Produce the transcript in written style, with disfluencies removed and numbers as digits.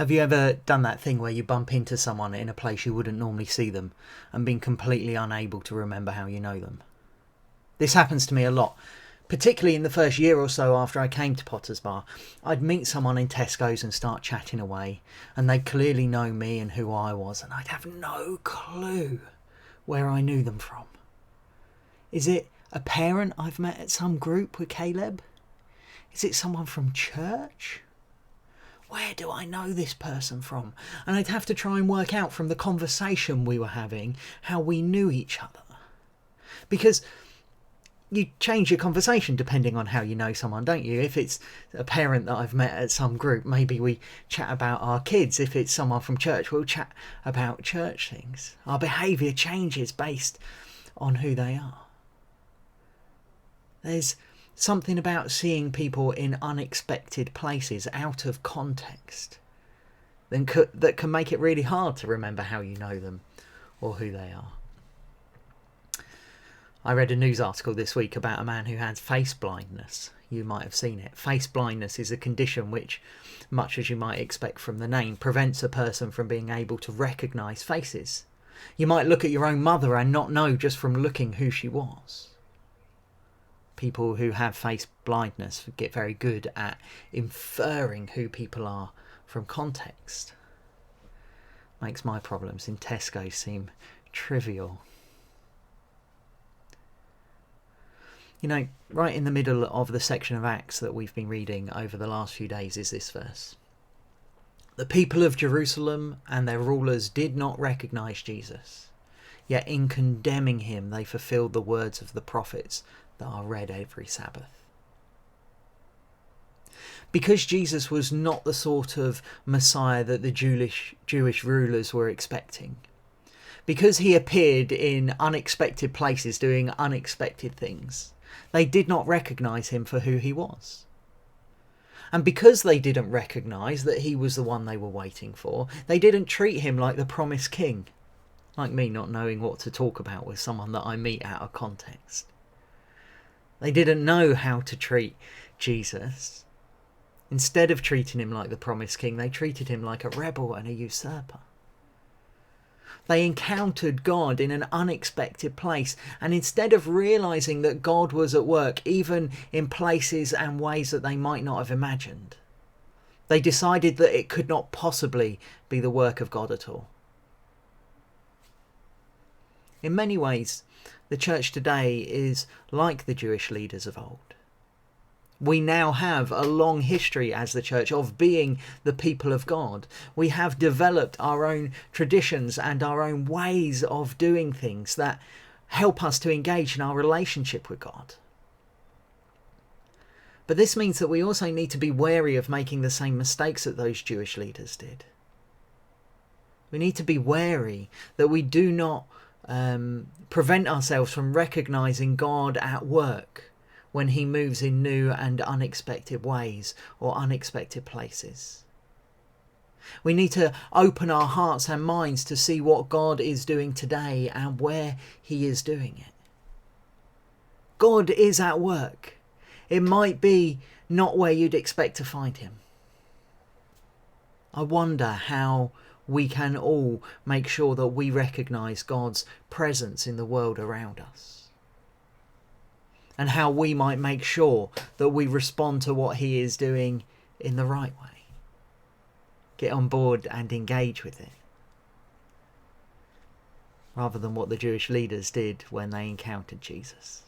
Have you ever done that thing where you bump into someone in a place you wouldn't normally see them and been completely unable to remember how you know them? This happens to me a lot, particularly in the first year or so after I came to Potter's Bar. I'd meet someone in Tesco's and start chatting away, and they'd clearly know me and who I was, and I'd have no clue where I knew them from. Is it a parent I've met at some group with Caleb? Is it someone from church? Where do I know this person from? And I'd have to try and work out from the conversation we were having how we knew each other. Because you change your conversation depending on how you know someone, don't you? If it's a parent that I've met at some group, maybe we chat about our kids. If it's someone from church, we'll chat about church things. Our behaviour changes based on who they are. There's something about seeing people in unexpected places, out of context, that can make it really hard to remember how you know them or who they are. I read a news article this week about a man who has face blindness. You might have seen it. Face blindness is a condition which, much as you might expect from the name, prevents a person from being able to recognise faces. You might look at your own mother and not know just from looking who she was. People who have face blindness get very good at inferring who people are from context. Makes my problems in Tesco seem trivial. You know, right in the middle of the section of Acts that we've been reading over the last few days is this verse. The people of Jerusalem and their rulers did not recognise Jesus, yet in condemning him they fulfilled the words of the prophets that are read every Sabbath. Because Jesus was not the sort of Messiah that the Jewish rulers were expecting, because he appeared in unexpected places doing unexpected things, they did not recognise him for who he was. And because they didn't recognise that he was the one they were waiting for, they didn't treat him like the promised king, like me not knowing what to talk about with someone that I meet out of context. They didn't know how to treat Jesus. Instead of treating him like the promised king, they treated him like a rebel and a usurper. They encountered God in an unexpected place, and instead of realising that God was at work, even in places and ways that they might not have imagined, they decided that it could not possibly be the work of God at all. In many ways, the church today is like the Jewish leaders of old. We now have a long history as the church of being the people of God. We have developed our own traditions and our own ways of doing things that help us to engage in our relationship with God. But this means that we also need to be wary of making the same mistakes that those Jewish leaders did. We need to be wary that we do not prevent ourselves from recognising God at work when he moves in new and unexpected ways or unexpected places. We need to open our hearts and minds to see what God is doing today and where he is doing it. God is at work. It might be not where you'd expect to find him. I wonder how we can all make sure that we recognise God's presence in the world around us, and how we might make sure that we respond to what he is doing in the right way. Get on board and engage with it, rather than what the Jewish leaders did when they encountered Jesus.